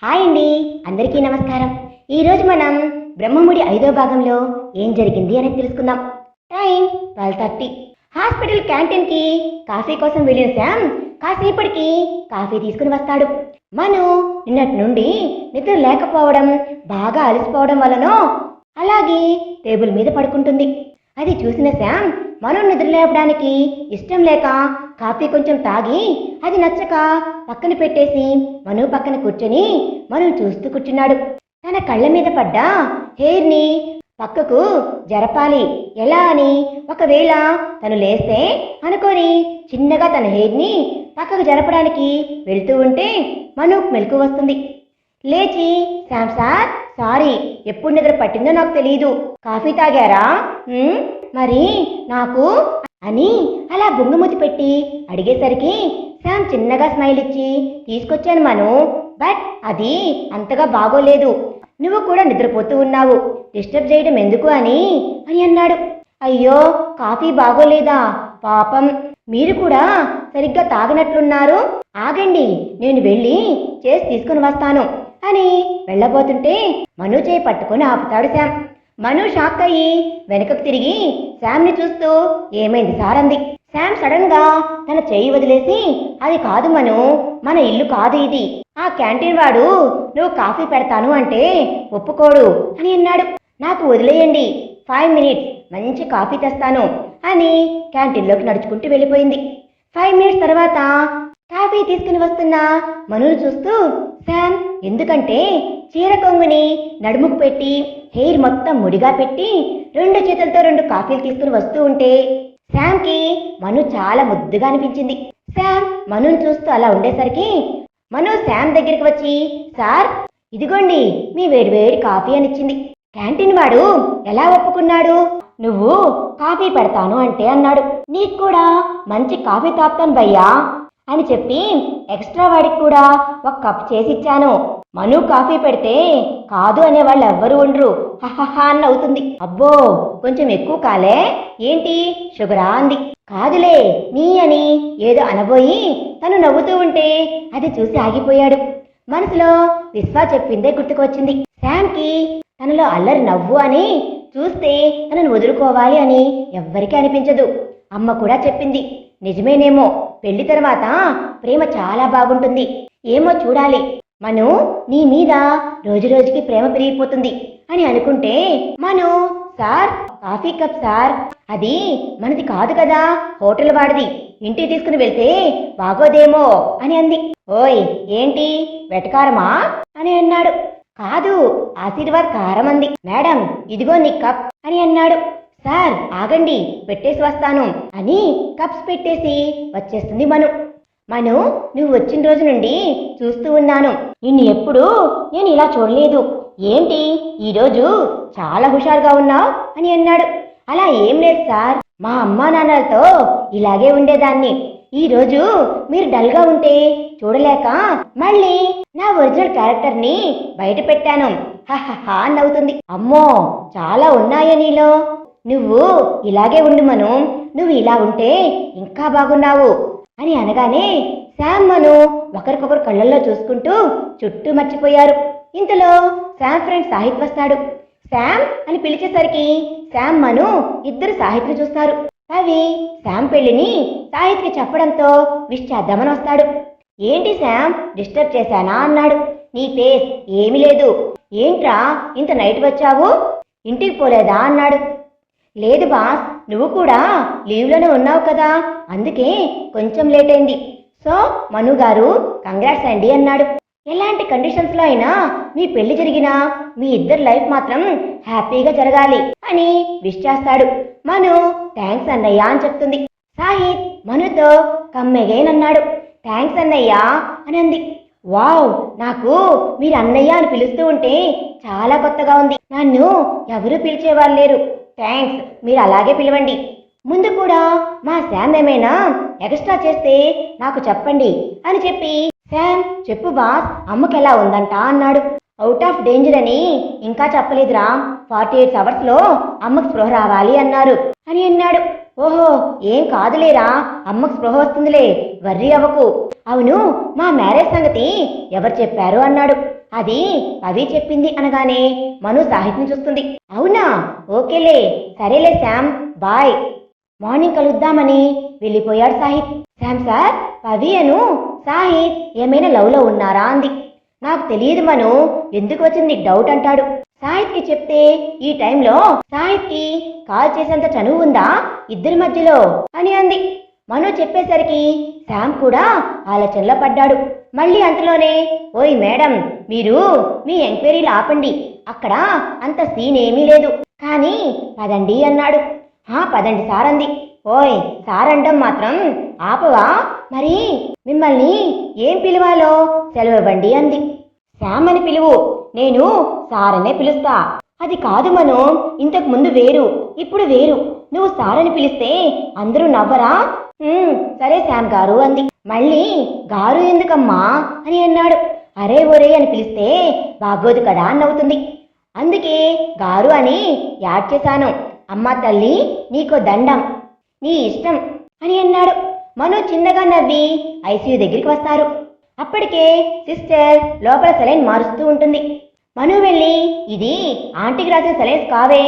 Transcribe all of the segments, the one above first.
Hi అండి, అందరికీ నమస్కారం. ఈరోజు మనం బ్రహ్మముడి 5వ భాగంలో ఏం జరిగింది అనేది తెలుసుకుందాం. టైం 12:30. హాస్పిటల్ క్యాంటీన్కి కాఫీ కోసం వెళ్ళిన శామ్ కాసేపటికి కాఫీ తీసుకుని వస్తాడు. మను నిన్నటి నుండి నిద్ర లేకపోవడం, బాగా అలసిపోవడం వలనో అలాగే టేబుల్ మీద పడుకుంటుంది. అది చూసిన శామ్ మను నిద్ర లేపడానికి ఇష్టం లేక కాఫీ కొంచెం తాగి అది నచ్చక పక్కన పెట్టేసి మను పక్కన కూర్చొని మను చూస్తూ కూర్చున్నాడు. తన కళ్ళ మీద పడ్డ హెయిర్ని పక్కకు జరపాలి ఎలా అని ఒకవేళ తను లేస్తే అనుకొని చిన్నగా తన హెయిర్ని పక్కకు జరపడానికి వెళ్తూ ఉంటే మనుకు మెలకు వస్తుంది. లేచి శామ్ సార్, సారీ, ఎప్పుడు నిద్ర పట్టిందో నాకు తెలియదు, కాఫీ తాగారా? మరి నాకు అని అలా బొంగుమూతి పెట్టి అడిగేసరికి శామ్ చిన్నగా స్మైల్ ఇచ్చి తీసుకొచ్చాను మను, బట్ అది అంతగా బాగోలేదు, నువ్వు కూడా నిద్రపోతూ ఉన్నావు, డిస్టర్బ్ చేయడం ఎందుకు అని అన్నాడు. అయ్యో, కాఫీ బాగోలేదా? పాపం, మీరు కూడా సరిగ్గా తాగినట్లున్నారు, ఆగండి నేను వెళ్ళి చేసి తీసుకుని వస్తాను అని వెళ్ళబోతుంటే మను చేయి పట్టుకొని ఆపుతాడు శామ్. మను షాక్ అయ్యి వెనుకకు తిరిగి శామ్ని చూస్తూ ఏమైంది సార్ అంది. శామ్ సడన్ గా తన చేయి వదిలేసి అది కాదు మను, మన ఇల్లు కాదు ఇది, ఆ క్యాంటీన్ వాడు నువ్వు కాఫీ పెడతాను అంటే ఒప్పుకోడు అని అన్నాడు. నాకు వదిలేయండి, 5 minutes మంచి కాఫీ తెస్తాను అని క్యాంటీన్లోకి నడుచుకుంటూ వెళ్ళిపోయింది. 5 minutes తర్వాత కాఫీ తీసుకుని వస్తున్న మనును చూస్తూ శామ్ ఎందుకంటే చీర కొంగుని నడుముకు పెట్టి హెయిర్ మొత్తం ముడిగా పెట్టి 2 చేతులతో 2 కాఫీలు తీసుకుని వస్తూ ఉంటే శామ్కి మను చాలా ముద్దుగా అనిపించింది. శామ్ మనుని చూస్తూ అలా ఉండేసరికి మను శామ్ దగ్గరికి వచ్చి సార్, ఇదిగోండి మీ వేడివేడి కాఫీ అనిచ్చింది. క్యాంటీన్ వాడు ఎలా ఒప్పుకున్నాడు? నువ్వు కాఫీ పెడతాను అంటే అన్నాడు. నీకు కూడా మంచి కాఫీ తాపుతాను భయ్యా అని చెప్పి ఎక్స్ట్రా వాడికి కూడా 1 కప్ చేసిచ్చాను. మను కాఫీ పెడితే కాదు అనే వాళ్ళు ఎవ్వరు ఉండరు, హహహా అని అవుతుంది. అబ్బో, కొంచెం ఎక్కువ కాలే ఏంటి, షుగరా అంది. కాదులే నీ అని ఏదో అనబోయి తను నవ్వుతూ ఉంటే అది చూసి ఆగిపోయాడు. మనసులో విశ్వా చెప్పిందే గుర్తుకొచ్చింది. శామ్కి తనలో అల్లరి నవ్వు అని చూస్తే తనను వదులుకోవాలి అని ఎవ్వరికీ అనిపించదు. అమ్మ కూడా చెప్పింది, నిజమేనేమో, పెళ్లి తర్వాత ప్రేమ చాలా బాగుంటుంది, ఏమో చూడాలి, మను నీ మీద రోజు రోజుకి ప్రేమ పెరిగిపోతుంది అని అనుకుంటే మను సార్ కాఫీ కప్ సార్, అది మనది కాదు కదా, హోటల్ వాడిది, ఇంటికి తీసుకుని వెళ్తే బాగోదేమో అని అంది. ఓయ్ ఏంటి వెటకారమా అని అన్నాడు. కాదు, ఆశీర్వాద్ కారం అంది. మేడం ఇదిగో నీ కప్ అని అన్నాడు. సార్ ఆగండి, పెట్టేసి వస్తాను అని కప్స్ పెట్టేసి వచ్చేస్తుంది మను. మను, నువ్వు వచ్చిన రోజు నుండి చూస్తూ ఉన్నాను, నిన్ను ఎప్పుడు నేను ఇలా చూడలేదు, ఏంటి ఈరోజు చాలా హుషారుగా ఉన్నావు అని అన్నాడు. అలా ఏం లేదు సార్, మా అమ్మా నాన్నలతో ఇలాగే ఉండేదాన్ని, ఈరోజు మీరు డల్గా ఉంటే చూడలేక మళ్ళీ నా ఒరిజినల్ క్యారెక్టర్ని బయట పెట్టాను, హహహా నవ్వుతుంది. అమ్మో, చాలా ఉన్నాయా నీలో, నువ్వు ఇలాగే ఉండు మను, నువ్వు ఇలా ఉంటే ఇంకా బాగున్నావు అని అనగానే శామ్ మను ఒకరికొకరు కళ్ళల్లో చూసుకుంటూ చుట్టూ మర్చిపోయారు. ఇంతలో శామ్ ఫ్రెండ్ సాహిత్ వస్తాడు. శామ్ అని పిలిచేసరికి శామ్ మను ఇద్దరు సాహిత్ని చూస్తారు. అవి శామ్ పెళ్లిని సాహిత్కి చెప్పడంతో విష్ చేద్దామని వస్తాడు. ఏంటి శామ్, డిస్టర్బ్ చేశానా అన్నాడు. నీ ఫేస్ ఏమీ లేదు, ఏంట్రా ఇంత నైట్ వచ్చావు, ఇంటికి పోలేదా అన్నాడు. లేదు బాస్, నువ్వు కూడా లీవ్లోనే ఉన్నావు కదా, అందుకే కొంచెం లేట్ అయింది, సో మను గారు కంగ్రాట్స్ అండి అన్నాడు. ఎలాంటి కండిషన్స్లో అయినా మీ పెళ్లి జరిగినా మీ ఇద్దరు లైఫ్ మాత్రం హ్యాపీగా జరగాలి అని విష్ చేస్తాడు. మను థ్యాంక్స్ అన్నయ్య అని చెప్తుంది. సాహిత్ మనుతో కమ్మెగైన్ అన్నాడు. థ్యాంక్స్ అన్నయ్య అని అంది. వావ్, నాకు మీరు అన్నయ్య అని పిలుస్తూ ఉంటే చాలా కొత్తగా ఉంది, నన్ను ఎవరూ పిలిచేవాళ్ళు లేరు, థ్యాంక్స్, మీరు అలాగే పిలవండి, ముందు కూడా మా శామ్ ఏమైనా ఎక్స్ట్రా చేస్తే నాకు చెప్పండి అని చెప్పి శామ్ చెప్పు బాస్, అమ్మకి ఎలా ఉందంట అన్నాడు. అవుట్ ఆఫ్ డేంజర్ అని ఇంకా చెప్పలేదురా, 48 hours అమ్మకు స్పృహ రావాలి అన్నారు అని అన్నాడు. ఓహో, ఏం కాదులేరా, అమ్మకు స్పృహ వస్తుందిలే, వర్రీ అవ్వకు. అవును, మా మ్యారేజ్ సంగతి ఎవరు చెప్పారు అన్నాడు. అది అవి చెప్పింది అనగానే మను సాహిత్ని చూస్తుంది. అవునా, ఓకేలే, సరేలే శామ్, బాయ్. మార్నింగ్ కలుద్దామని వెళ్ళిపోయాడు సాహిత్. శామ్ సార్, పవి అను సాహిత్ ఏమైనా లవ్లో ఉన్నారా అంది. నాకు తెలియదు మను, ఎందుకు వచ్చింది నీకు డౌట్ అంటాడు. సాహిత్కి చెప్తే ఈ టైంలో సాహిత్కి కాల్ చేసేంత చనువు ఉందా ఇద్దరి మధ్యలో అని అంది. మను చెప్పేసరికి శామ్ కూడా ఆలోచనలో పడ్డాడు. మళ్ళీ అంతలోనే, ఓయ్ మేడం, మీరు మీ ఎంక్వైరీలు ఆపండి, అక్కడ అంత సీన్ ఏమీ లేదు, కానీ పదండి అన్నాడు. పదండి సార్ అంది. ఓయ్ సార్ అండం మాత్రం ఆపవా, మరి మిమ్మల్ని ఏం పిలవాలో సెలవివ్వండి అంది. శామ్ అని పిలువు, నేను సార్ అనే పిలుస్తా. అది కాదు మను, ఇంతకు ముందు వేరు, ఇప్పుడు వేరు, నువ్వు సార్ అని పిలిస్తే అందరూ నవ్వరా? సరే శామ్ గారు అంది. మళ్ళీ గారు ఎందుకమ్మా అని అన్నాడు. అరే ఒరే అని పిలిస్తే బాగోదు కదా అని నవ్వుతుంది, అందుకే గారు అని యాడ్ చేశాను. అమ్మ తల్లి నీకో దండం, నీ ఇష్టం అని అన్నాడు. మను చిన్నగా నవ్వి ఐసీయూ దగ్గరికి వస్తారు. అప్పటికే సిస్టర్ లోపల సెలైన్ మారుస్తూ ఉంటుంది. మను వెళ్ళి, ఇది ఆంటీకి రాసిన సెలైన్స్ కావే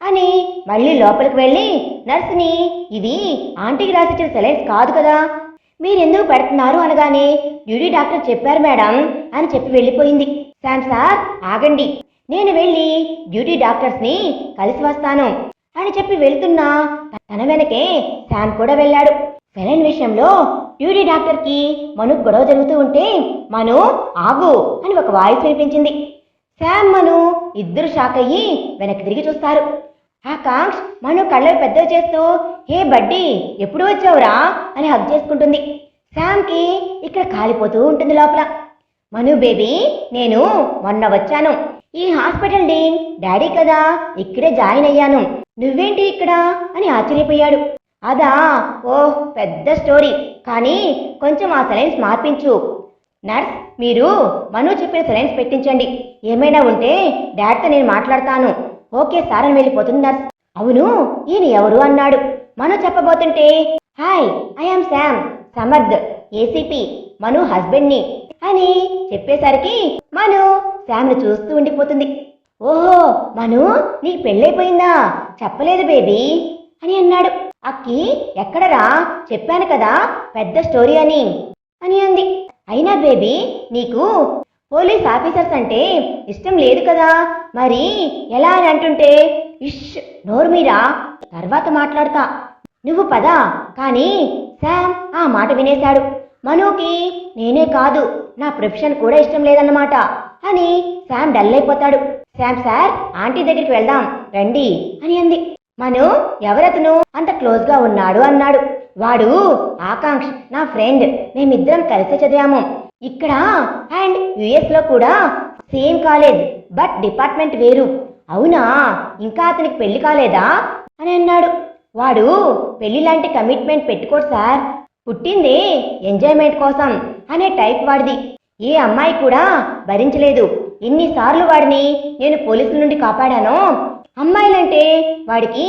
అని మళ్ళీ లోపలికి వెళ్ళి నర్సుని, ఇవి ఆంటీకి రాసిచ్చిన సెలైన్స్ కాదు కదా, మీరెందుకు పెడుతున్నారు అనగానే, డ్యూటీ డాక్టర్ చెప్పారు మేడం అని చెప్పి వెళ్ళిపోయింది. శామ్ సార్ ఆగండి, నేను వెళ్ళి డ్యూటీ డాక్టర్స్ని కలిసి వస్తాను అని చెప్పి వెళ్తున్నా తన వెనకే శామ్ కూడా వెళ్ళాడు. సెలైన్ విషయంలో డ్యూటీ డాక్టర్కి మను గొడవ జరుగుతూ ఉంటే, మను ఆగు అని ఒక వాయిస్ వినిపించింది. శామ్ మను ఇద్దరు షాక్ అయ్యి వెనక్కి తిరిగి చూస్తారు. ఆకాంక్ష్ మను కళ్ళవి పెద్దవి చేస్తూ, హే బడ్డీ ఎప్పుడు వచ్చావురా అని హగ్ చేసుకుంటుంది. శామ్కి ఇక్కడ కాలిపోతూ ఉంటుంది లోపల. మను బేబీ, నేను మొన్న వచ్చాను, ఈ హాస్పిటల్ డీన్ డాడీ కదా, ఇక్కడే జాయిన్ అయ్యాను, నువ్వేంటి ఇక్కడ అని ఆశ్చర్యపోయాడు. అదా, ఓహ్ పెద్ద స్టోరీ, కానీ కొంచెం ఆ సెలైన్స్ మార్పించు. నర్స్, మీరు మను చెప్పిన సెలైన్స్ పెట్టించండి, ఏమైనా ఉంటే డాడ్తో నేను మాట్లాడతాను. ఓకే సార్ అని వెళ్ళిపోతుంది నర్స్. అవును, ఈయన ఎవరు అన్నాడు. మను చెప్పబోతుంటే, hi I am Sam Samarth, ACP, Manu హస్బెండ్ని అని చెప్పేసరికి మను శామ్ని చూస్తూ ఉండిపోతుంది. ఓహో మను, నీకు పెళ్ళైపోయిందా, చెప్పలేదు బేబీ అని అన్నాడు. అక్కి ఎక్కడరా, చెప్పాను కదా పెద్ద స్టోరీ అని అంది. అయినా బేబీ నీకు పోలీస్ ఆఫీసర్స్ అంటే ఇష్టం లేదు కదా, మరి ఎలా అని అంటుంటే, ఇష్ నోరు మీరా, తర్వాత మాట్లాడతా, నువ్వు పదా. కానీ శామ్ ఆ మాట వినేశాడు. మనుకి నేనే కాదు నా ప్రొఫెషన్ కూడా ఇష్టం లేదన్నమాట అని శామ్ డల్ అయిపోతాడు. శామ్ సార్ ఆంటీ దగ్గరికి వెళ్దాం రండి అని అంది. మను ఎవరతను అంత క్లోజ్గా ఉన్నాడు అన్నాడు. వాడు ఆకాంక్ష్, నా ఫ్రెండ్, మేమిద్దరం కలిసి చదివాము ఇక్కడ అండ్ యుఎస్లో కూడా, సేమ్ కాలేజ్ బట్ డిపార్ట్మెంట్ వేరు. అవునా, ఇంకా అతనికి పెళ్లి కాలేదా అని అన్నాడు. వాడు పెళ్లి లాంటి కమిట్మెంట్ పెట్టుకోడు సార్, పుట్టిందే ఎంజాయ్మెంట్ కోసం అనే టైప్ వాడిది. ఏ అమ్మాయి కూడా భరించలేదు. ఎన్నిసార్లు వాడిని నేను పోలీసుల నుండి కాపాడానో. అమ్మాయిలంటే వాడికి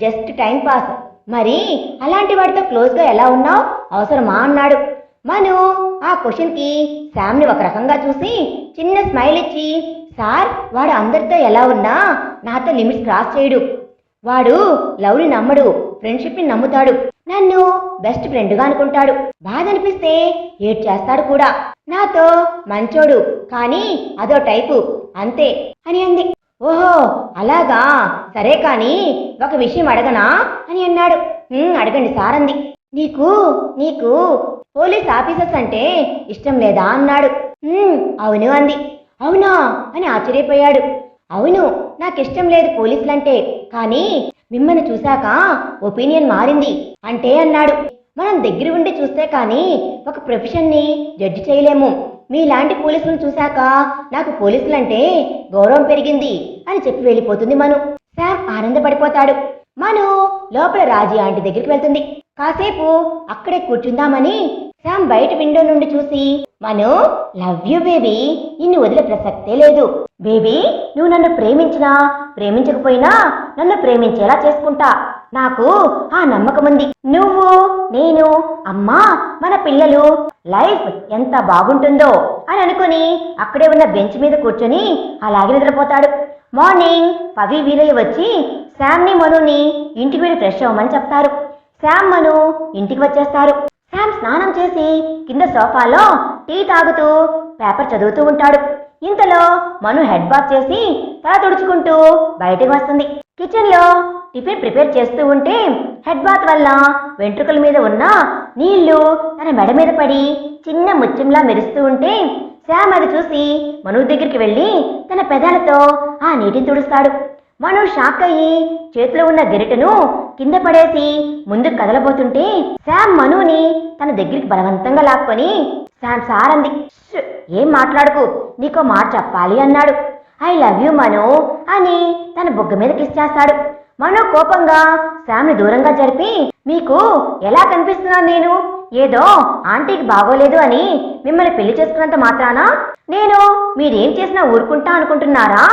జస్ట్ టైం పాస్. మరి అలాంటి వాడితో క్లోజ్గా ఎలా ఉన్నావు, అవసరమా అన్నాడు. మను ఆ క్వశ్చన్కి శామ్ని ఒక రకంగా చూసి చిన్న స్మైల్ ఇచ్చి, సార్ వాడు అందరితో ఎలా ఉన్నా నాతో లిమిట్స్ క్రాస్ చేయడు. వాడు లవ్ని నమ్మడు, ఫ్రెండ్షిప్ని నమ్ముతాడు, నన్ను బెస్ట్ ఫ్రెండ్గా అనుకుంటాడు. బాధ అనిపిస్తే ఏడ్ చేస్తాడు కూడా. నాతో మంచోడు, కానీ అదో టైపు అంతే అని అంది. ఓహో అలాగా, సరే కానీ ఒక విషయం అడగనా అని అన్నాడు. అడగండి సార్ అంది. నీకు నీకు పోలీస్ ఆఫీసర్స్ అంటే ఇష్టం లేదా అన్నాడు. అవును అంది. అవునా అని ఆశ్చర్యపోయాడు. అవును, నాకిష్టం లేదు పోలీసులంటే, కానీ మిమ్మల్ని చూశాక ఒపీనియన్ మారింది అంటే అన్నాడు. మనం దగ్గర ఉండి చూస్తే కానీ ఒక ప్రొఫెషన్ని జడ్జి చేయలేము. మీలాంటి పోలీసులను చూశాక నాకు పోలీసులంటే గౌరవం పెరిగింది అని చెప్పి వెళ్ళిపోతుంది మను. శామ్ ఆనందపడిపోతాడు. మను లోపల రాజీ ఆంటీ దగ్గరికి వెళ్తుంది. కాసేపు అక్కడే కూర్చుందామని శామ్ బయట విండో నుండి చూసి, మను లవ్ యూ బేబీ, నిన్ను వదిలే ప్రసక్తే లేదు బేబీ, నువ్వు నన్ను ప్రేమించినా ప్రేమించకపోయినా నన్ను ప్రేమించేలా చేసుకుంటా నాకు ఆ నమ్మకం ఉంది. నువ్వు, నేను, అమ్మా, మన పిల్లలు లైఫ్ ఎంత బాగుంటుందో అని అనుకుని అక్కడే ఉన్న బెంచ్ మీద కూర్చొని అలాగే నిద్రపోతాడు. మార్నింగ్ పవి వీరయ్య వచ్చి శామ్ని మనుని ఇంటికి వెళ్ళి ఫ్రెష్ అవ్వమని చెప్తారు. శామ్ మను ఇంటికి వచ్చేస్తారు. శామ్ స్నానం చేసి కింద సోఫాలో టీ తాగుతూ పేపర్ చదువుతూ ఉంటాడు. ఇంతలో మను హెడ్ బాత్ చేసి తల తుడుచుకుంటూ బయటకు వస్తుంది. కిచెన్ లో టిఫిన్ ప్రిపేర్ చేస్తూ ఉంటే హెడ్ బాత్ వల్ల వెంట్రుకల మీద ఉన్న నీళ్లు తన మెడ మీద పడి చిన్న ముత్యంలా మెరుస్తూ ఉంటే శామ్ అది చూసి మను దగ్గరికి వెళ్ళి తన పెదాలతో ఆ నీటిని తుడుస్తాడు. మను షాక్ అయ్యి చేతిలో ఉన్న గెరిటను కింద పడేసి ముందుకు కదలబోతుంటే శామ్ మనుని తన దగ్గరికి బలవంతంగా లాక్కొని శామ్ సార్ అంది. ఏం మాట్లాడుకు, నీకో మాట చెప్పాలి అన్నాడు. ఐ లవ్ యూ మను అని తన బుగ్గ మీద కిస్ చేస్తాడు. మను కోపంగా శామ్ని దూరంగా జరిపి, మీకు ఎలా కనిపిస్తున్నాను నేను? ఏదో ఆంటీకి బాగోలేదు అని మిమ్మల్ని పెళ్లి చేసుకున్నంత మాత్రాన నేను మీరేం చేసినా ఊరుకుంటా అనుకుంటున్నారా?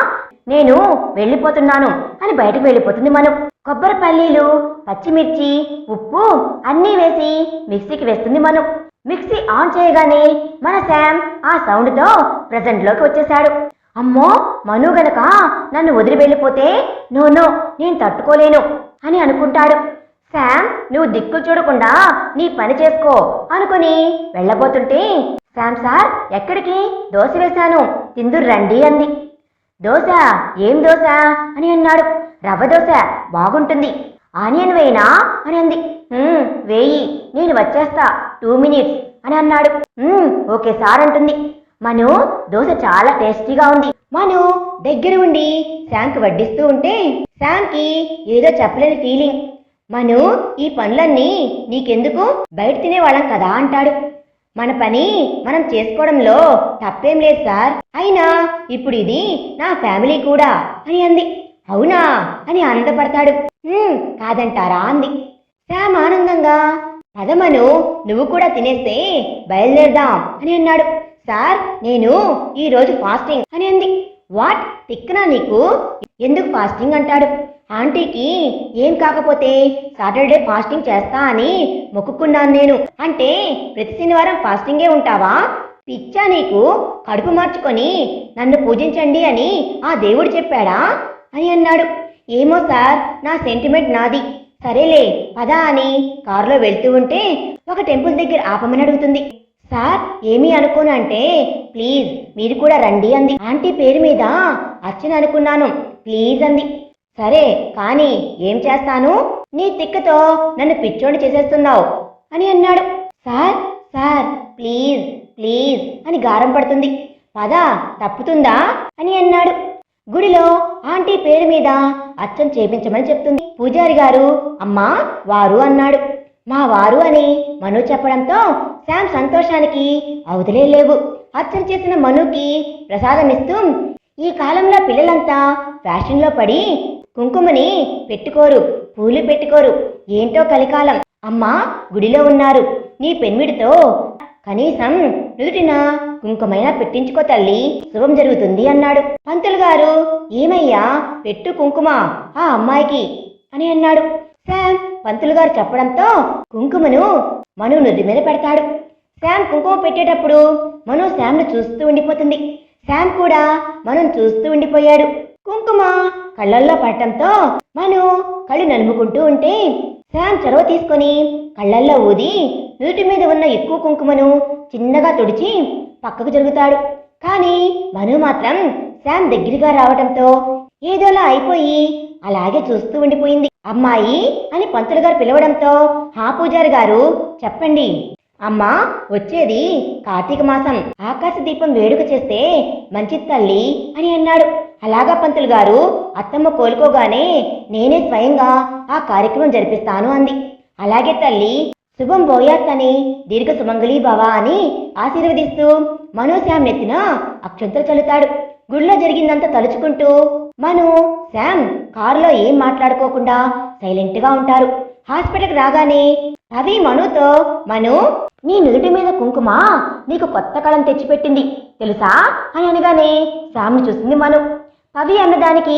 నేను వెళ్ళిపోతున్నాను అని బయటకు వెళ్ళిపోతుంది మను. కొబ్బరి పల్లీలు, పచ్చిమిర్చి, ఉప్పు అన్నీ వేసి మిక్సీకి వేస్తుంది మను. మిక్సీ ఆన్ చేయగానే మన శామ్ ఆ సౌండ్తో ప్రెజెంట్లోకి వచ్చేశాడు. అమ్మో, మను గనక నన్ను వదిలి వెళ్ళిపోతే నో నేను తట్టుకోలేను అని అనుకుంటాడు. శామ్, నువ్వు దిక్కులు చూడకుండా నీ పని చేసుకో అనుకుని వెళ్ళబోతుంటే శామ్ సార్ ఎక్కడికి? దోశ వేశాను, తిందురు రండి అంది. దోశ? ఏం దోశ అని అన్నాడు. రవ్వ దోశ బాగుంటుంది. ఆనియన్ వేయినా అని అంది. వేయి, నేను వచ్చేస్తా 2 minutes అని అన్నాడు. ఓకే సార్ అంటుంది. మను, దోశ చాలా టేస్టీగా ఉంది. మను దగ్గర ఉండి శాంకి వడ్డిస్తూ ఉంటే శాంకి ఏదో చెప్పలేని ఫీలింగ్. మను, ఈ పనులన్నీ నీకెందుకు? బయట తినేవాళ్ళం కదా అంటాడు. మన పని మనం చేసుకోవడంలో తప్పేం లేదు సార్, అయినా ఇప్పుడు ఇది నా ఫ్యామిలీ కూడా అని అంది. అవునా అని ఆనందపడతాడు. కాదంటారా అంది. శామ్ ఆనందంగా, పదమను, నువ్వు కూడా తినేస్తే బయలుదేరదాం అని అన్నాడు. సార్, నేను ఈరోజు ఫాస్టింగ్ అని అంది. వాట్, తిక్కనా నీకు? ఎందుకు ఫాస్టింగ్ అంటాడు. ఆంటీకి ఏం కాకపోతే సాటర్డే ఫాస్టింగ్ చేస్తా అని మొక్కుకున్నాను నేను. అంటే ప్రతి శనివారం ఫాస్టింగే ఉంటావా? పిచ్చా నీకు? కడుపు మార్చుకొని నన్ను పూజించండి అని ఆ దేవుడు చెప్పాడా అని అన్నాడు. ఏమో సార్, నా సెంటిమెంట్ నాది. సరేలే పదా అని కారులో వెళ్తూ ఉంటే ఒక టెంపుల్ దగ్గర ఆపమని అడుగుతుంది. సార్, ఏమీ అనుకోను అంటే ప్లీజ్ మీరు కూడా రండి అంది. ఆంటీ పేరు మీద అర్చన అనుకున్నాను, ప్లీజ్ అంది. సరే కానీ ఏం చేస్తాను? నీ తిక్కతో నన్ను పిచ్చోడి చేసేస్తున్నావు అని అన్నాడు. సార్ సార్ ప్లీజ్ ప్లీజ్ అని గారం పడుతుంది. పద, తప్పుతుందా అని అన్నాడు. గుడిలో ఆంటీ పేరు మీద అర్చన చేపించమని చెప్తుంది. పూజారి గారు అమ్మా వారు అన్నాడు. మా వారు అని మను చెప్పడంతో శామ్ సంతోషానికి అవధులే లేవు. అర్చన చేసిన మనుకి ప్రసాదం ఇస్తూ, ఈ కాలంలో పిల్లలంతా ఫ్యాషన్లో పడి కుంకుమని పెట్టుకోరు, పూలు పెట్టుకోరు, ఏంటో కలికాలం. అమ్మా గుడిలో ఉన్నారు, నీ పెన్మిడితో కనీసం నుదుటిన కుంకుమైనా పెట్టించుకో తల్లి, శుభం జరుగుతుంది అన్నాడు. పంతులు గారు, ఏమయ్యా పెట్టు కుంకుమ ఆ అమ్మాయికి అని అన్నాడు. శామ్ పంతులు గారు చెప్పడంతో కుంకుమను మను నుది మీద పెడతాడు. శామ్ కుంకుమ పెట్టేటప్పుడు మను శామ్ను చూస్తూ ఉండిపోతుంది. శామ్ కూడా మనుని చూస్తూ ఉండిపోయాడు. కుంకుమ కళ్ళల్లో పడటంతో మను కళ్ళు నలుముకుంటూ ఉంటే శామ్ చొరవ తీసుకొని కళ్ళల్లో ఊది నుదుటి మీద ఉన్న ఎక్కువ కుంకుమను చిన్నగా తుడిచి పక్కకు జరుగుతాడు. కానీ మను మాత్రం శామ్ దగ్గరగా రావటంతో ఏదోలా అయిపోయి అలాగే చూస్తూ ఉండిపోయింది. అమ్మాయి అని పంతులు గారు పిలవడంతో, హా పూజారి గారు చెప్పండి. అమ్మా, వచ్చేది కార్తీక మాసం, ఆకాశ దీపం వేడుక చేస్తే మంచిది తల్లి అని అన్నాడు. అలాగా పంతులు గారు, అత్తమ్మ కోలుకోగానే నేనే స్వయంగా ఆ కార్యక్రమం జరిపిస్తాను అంది. అలాగే తల్లి, శుభం భోయాత్ అని దీర్ఘ సుమంగళీ భవ అని ఆశీర్వదిస్తూ మను శామ్ నెత్తిన అక్షంతలు చల్లుతాడు. గుడిలో జరిగిందంతా తలుచుకుంటూ మను శామ్ కారులో ఏం మాట్లాడుకోకుండా సైలెంట్గా ఉంటారు. హాస్పిటల్కి రాగానే పవి మనుతో, మను నీ నుదుటి మీద కుంకుమ నీకు కొత్త కళం తెచ్చిపెట్టింది తెలుసా అని అనగానే శామ్ని చూసింది మను. పవి అన్నదానికి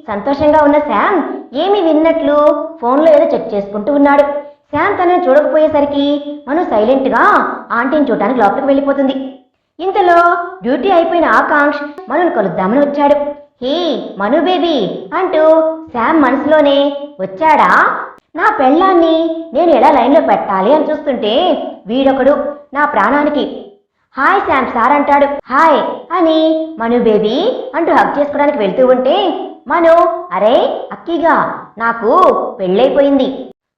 సంతోషంగా ఉన్న శామ్ ఏమీ విన్నట్లు ఫోన్లో ఏదో చెక్ చేసుకుంటూ ఉన్నాడు. శామ్ తనని చూడకపోయేసరికి మను సైలెంట్గా ఆంటీని చూడటానికి లోపలికి వెళ్ళిపోతుంది. ఇంతలో డ్యూటీ అయిపోయిన ఆకాంక్ష్ మనుని కలుద్దామని వచ్చాడు. హే మను బేబీ అంటూ శామ్ మనసులోనే, వచ్చాడా? నా పెళ్ళాన్ని నేను ఎలా లైన్లో పెట్టాలి అని చూస్తుంటే వీడొకడు నా ప్రాణానికి. హాయ్ శామ్ సార్ అంటాడు. హాయ్ అని మను బేబీ అంటూ హగ్ చేసుకోవడానికి వెళ్తూ ఉంటే మను, అరే అక్కిగా, నాకు పెళ్ళైపోయింది.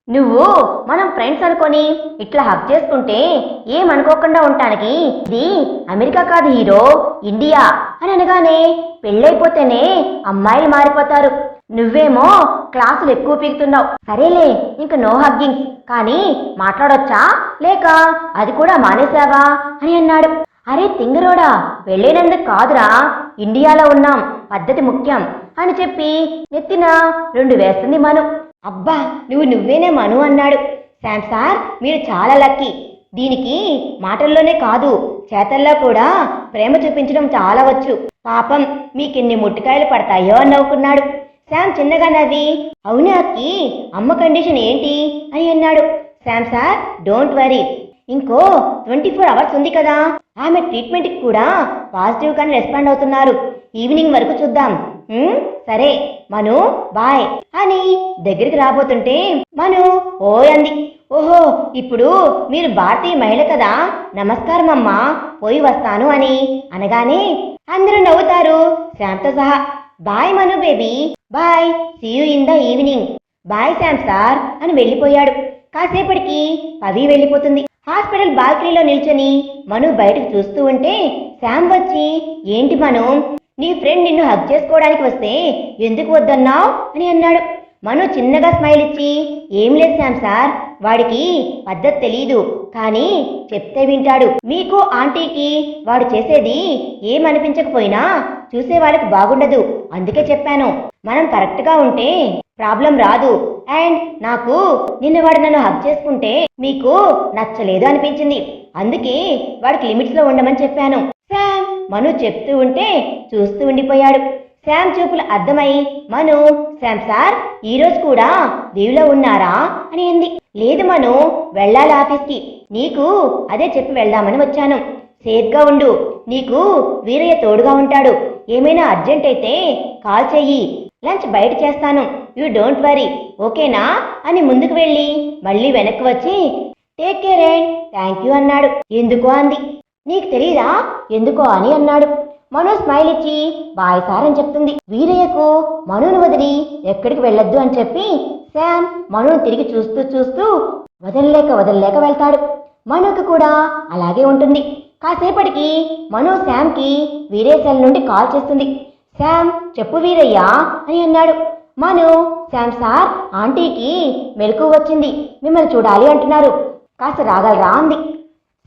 నువ్వు మనం ఫ్రెండ్స్ అనుకొని ఇట్లా హక్ చేసుకుంటే ఏమనుకోకుండా ఉండటానికి ఇది అమెరికా కాదు హీరో, ఇండియా అని అనగానే పెళ్ళైపోతేనే అమ్మాయిలు మారిపోతారు. నువ్వేమో క్లాసులు ఎక్కువ పీకుతున్నావు. సరేలే ఇంక నో హగ్గింగ్స్, కానీ మాట్లాడొచ్చా లేక అది కూడా మానేశావా అని అన్నాడు. అరే తింగరోడా, పెళ్ళైనందుకు కాదురా, ఇండియాలో ఉన్నాం, పద్ధతి ముఖ్యం అని చెప్పి నెత్తిన 2 వేస్తుంది మను. అబ్బా నువ్వేనే మను అన్నాడు. శామ్ సార్ మీరు చాలా లక్కీ. దీనికి మాటల్లోనే కాదు చేతల్లో కూడా ప్రేమ చూపించడం చాలా వచ్చు. పాపం మీకెన్ని ముట్టికాయలు పడతాయో అని నవ్వుకున్నాడు. శామ్ చిన్నగా నవ్వి, అవునా అక్కి, అమ్మ కండిషన్ ఏంటి అని అన్నాడు. శామ్ సార్ డోంట్ వరీ, ఇంకో 24 అవర్స్ ఉంది కదా, ఆమె ట్రీట్మెంట్కి కూడా పాజిటివ్గానే రెస్పాండ్ అవుతున్నారు. ఈవినింగ్ వరకు చూద్దాం. సరే మను బాయ్ అని దగ్గరికి రాబోతుంటే మను ఓయ్ అంది. ఓహో ఇప్పుడు మీరు భారతీయ మహిళ కదా, నమస్కారం అమ్మా, పోయి వస్తాను అని అనగానే అందరూ నవ్వుతారు శామ్తో సహా. Bye Manu baby, bye, see you in the evening. Bye Sam sir అని వెళ్ళిపోయాడు. కాసేపటికి పవి వెళ్ళిపోతుంది. హాస్పిటల్ బాల్కనీలో నిల్చొని మను బయటకు చూస్తూ ఉంటే శామ్ వచ్చి, ఏంటి మను, నీ ఫ్రెండ్ నిన్ను హగ్ చేసుకోవడానికి వస్తే ఎందుకు వద్దన్నావు అని అన్నాడు. మను చిన్నగా స్మైల్ ఇచ్చి, ఏం లేదు శామ్ సార్, వాడికి పద్ధతి తెలీదు, కానీ చెప్తే వింటాడు. మీకు ఆంటీకి వాడు చేసేది ఏమనిపించకపోయినా చూసే వాళ్ళకి బాగుండదు, అందుకే చెప్పాను. మనం కరెక్ట్గా ఉంటే ప్రాబ్లం రాదు. అండ్ నాకు నిన్న వాడు నన్ను హగ్ చేసుకుంటే మీకు నచ్చలేదు అనిపించింది, అందుకే వాడికి లిమిట్స్లో ఉండమని చెప్పాను. శామ్ మను చెప్తూ ఉంటే చూస్తూ ఉండిపోయాడు. శామ్ చూపులు అర్థమై మను, శామ్ సార్ ఈరోజు కూడా లీవ్లో ఉన్నారా అని అంది. లేదు మను, వెళ్ళాలి ఆఫీస్కి, నీకు అదే చెప్పి వెళ్దామని వచ్చాను. సేఫ్గా ఉండు, నీకు వీరయ్య తోడుగా ఉంటాడు. ఏమైనా అర్జెంట్ అయితే కాల్ చెయ్యి, లంచ్ బయట చేస్తాను, యూ డోంట్ వరీ, ఓకేనా అని ముందుకు వెళ్ళి మళ్ళీ వెనక్కి వచ్చి take care and thank you అన్నాడు. ఎందుకో అంది. నీకు తెలీదా ఎందుకో అని అన్నాడు. మను స్మైల్ ఇచ్చి బాయ్ సార్ అని చెప్తుంది. వీరయ్యకు మనును వదిలి ఎక్కడికి వెళ్ళొద్దు అని చెప్పి శామ్ మనును తిరిగి చూస్తూ చూస్తూ వదలలేక వెళ్తాడు. మనుకు కూడా అలాగే ఉంటుంది. కాసేపటికి మను శామ్కి వీరయ్య సెల్ నుండి కాల్ చేస్తుంది. శామ్ చెప్పు వీరయ్య అని అన్నాడు. మను, శామ్ సార్ ఆంటీకి మెలకు వచ్చింది, మిమ్మల్ని చూడాలి అంటున్నారు, కాస్త రాగలరా అంది.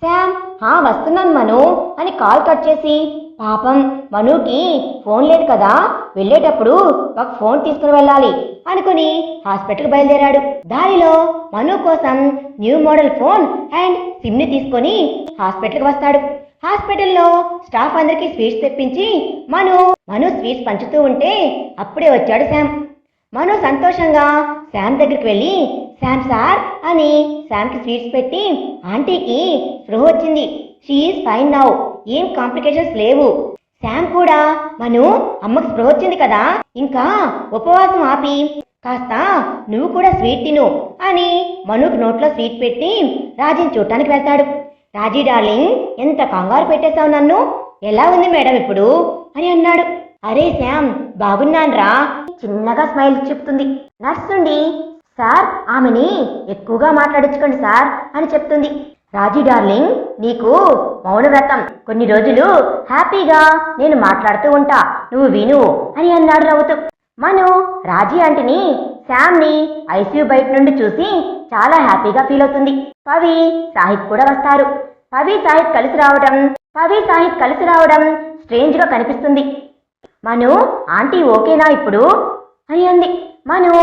శామ్ వస్తున్నాను మను అని కాల్ కట్ చేసి, పాపం మనుకి ఫోన్ లేదు కదా, వెళ్ళేటప్పుడు ఒక ఫోన్ తీసుకుని వెళ్ళాలి అనుకుని హాస్పిటల్కి బయలుదేరాడు. దారిలో మను కోసం న్యూ మోడల్ ఫోన్ అండ్ సిమ్ని తీసుకొని హాస్పిటల్కి వస్తాడు. హాస్పిటల్లో స్టాఫ్ అందరికీ స్వీట్స్ తెప్పించి మను స్వీట్స్ పంచుతూ ఉంటే అప్పుడే వచ్చాడు శామ్. మను సంతోషంగా శామ్ దగ్గరికి వెళ్ళి, శామ్ సార్ అని శామ్కి స్వీట్స్ పెట్టి, ఆంటీకి స్పృహ వచ్చింది, షీ ఈజ్ ఫైన్ నౌ, ఏం కాంప్లికేషన్స్ లేవు. శామ్ కూడా, మను అమ్మకు స్పృహ వచ్చింది కదా, ఇంకా ఉపవాసం ఆపి కాస్త నువ్వు కూడా స్వీట్ తిను అని మనుకు నోట్లో స్వీట్ పెట్టి రాజీని చూడటానికి వెళ్తాడు. రాజీ డార్లింగ్, ఎంత కంగారు పెట్టేశావు నన్ను, ఎలా ఉంది మేడం ఇప్పుడు అని అన్నాడు. అరే శామ్ బాగున్నాన్రా, చిన్నగా స్మైల్ చెప్తుంది. నర్స్ నుండి, సార్ ఆమెని ఎక్కువగా మాట్లాడించుకోండి సార్ అని చెప్తుంది. రాజీ డార్లింగ్, నీకు మౌనవ్రతం, కొన్ని రోజులు హ్యాపీగా నేను మాట్లాడుతూ ఉంటా, నువ్వు విను అని అన్నాడు నవ్వుతూ. మను రాజీ ఆంటీని శామ్ని ఐసీయూ బయట నుండి చూసి చాలా హ్యాపీగా ఫీల్ అవుతుంది. పవి సాహిత్ కూడా వస్తారు. పవి సాహిత్ కలిసి రావడం స్ట్రేంజ్గా కనిపిస్తుంది. మను ఆంటీ ఓకేనా ఇప్పుడు అని అంది. మను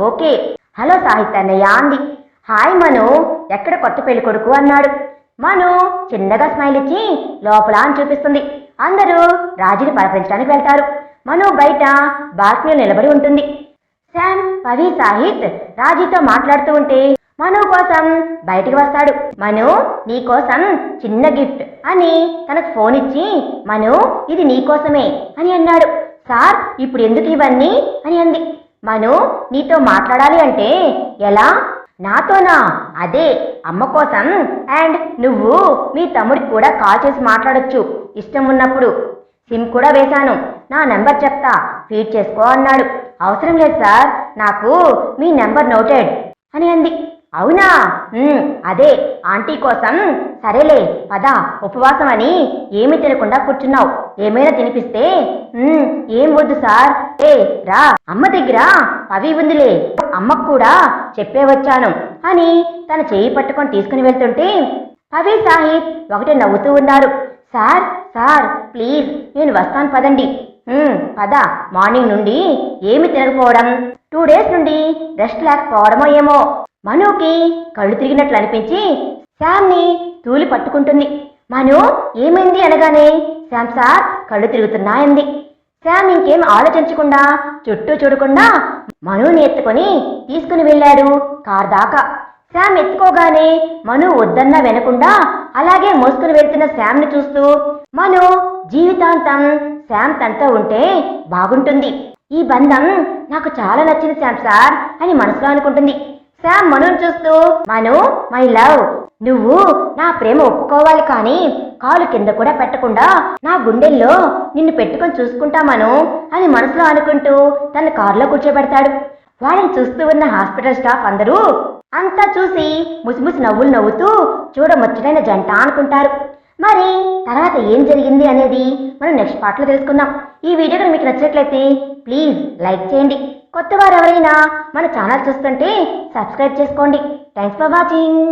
ఓకే. హలో సాహిత్ అన్నయ్య అంది. హాయ్ మను, ఎక్కడ కొత్త పెళ్లి కొడుకు అన్నాడు. మను చిన్నగా స్మైల్ ఇచ్చి లోపల అని చూపిస్తుంది. అందరూ రాజీని పలకరించడానికి వెళ్తారు. మను బయట బాల్కనీలో నిలబడి ఉంటుంది. శామ్, పవి, సాహిత్ రాజీతో మాట్లాడుతూ ఉంటే మను కోసం బయటికి వస్తాడు. మను, నీకోసం చిన్న గిఫ్ట్ అని తనకు ఫోన్ ఇచ్చి, మను ఇది నీకోసమే అని అన్నాడు. సార్, ఇప్పుడు ఎందుకు ఇవన్నీ అని అంది. మను, నీతో మాట్లాడాలి అంటే ఎలా? నాతోనా? అదే అమ్మ కోసం. అండ్ నువ్వు మీ తమ్ముడికి కూడా కాల్ చేసి మాట్లాడొచ్చు ఇష్టం ఉన్నప్పుడు. సిమ్ కూడా వేశాను, నా నెంబర్ చెప్తా, ఫీడ్ చేసుకో అన్నాడు. అవసరం లేదు సార్, నాకు మీ నెంబర్ నోటెడ్ అని అంది. అవునా? అదే ఆంటీ కోసం. సరేలే పద, ఉపవాసం అని ఏమీ తినకుండా కూర్చున్నావు, ఏమైనా తినిపిస్తే. ఏం వద్దు సార్. రా, అమ్మ దగ్గర పవి ఉందిలే, అమ్మకు కూడా చెప్పే వచ్చాను అని తన చేయి పట్టుకొని తీసుకుని వెళ్తుంటే పవి, సాహిత్ ఒకటే నవ్వుతూ ఉన్నారు. సార్ సార్ ప్లీజ్, నేను వస్తాను పదండి. పద. మార్నింగ్ నుండి ఏమి తినకపోవడం, 2 డేస్ నుండి రెస్ట్ లేకపోవడమో ఏమో. మనుకి కళ్ళు తిరిగినట్లు అనిపించి శామ్ని తూలి పట్టుకుంటుంది. మను, ఏమైంది అనగానే శామ్ సార్ కళ్ళు తిరుగుతున్నాయంది. శామ్ ఇంకేం ఆలోచించకుండా చుట్టూ చూడకుండా మనుని ఎత్తుకొని తీసుకుని వెళ్ళాడు కార్ దాకా. శామ్ ఎత్తుకోగానే మను వద్దన్నా వినకుండా అలాగే మోసుకుని వెళ్తున్న శామ్ని చూస్తూ, మను జీవితాంతం శామ్ తనతో ఉంటే బాగుంటుంది, ఈ బంధం నాకు చాలా నచ్చింది శామ్ సార్ అని మనసులో అనుకుంటుంది. శామ్ మనుని చూస్తూ, మను మై లవ్, నువ్వు నా ప్రేమ ఒప్పుకోవాలి కానీ కాలు కింద కూడా పెట్టకుండా నా గుండెల్లో నిన్ను పెట్టుకొని చూసుకుంటామను అని మనసులో అనుకుంటూ తన కారులో కూర్చోబెడతాడు. వాళ్ళని చూస్తూ ఉన్న హాస్పిటల్ స్టాఫ్ అందరూ అంతా చూసి ముసిముసి నవ్వులు నవ్వుతూ చూడముచ్చటైన జంట అనుకుంటారు. మరి తర్వాత ఏం జరిగింది అనేది మనం నెక్స్ట్ పార్ట్లో తెలుసుకుందాం. ఈ వీడియో కనుక మీకు నచ్చినట్లయితే ప్లీజ్ లైక్ చేయండి. కొత్త వారు ఎవరైనా మన ఛానల్ చూస్తుంటే సబ్స్క్రైబ్ చేసుకోండి. Thanks for watching.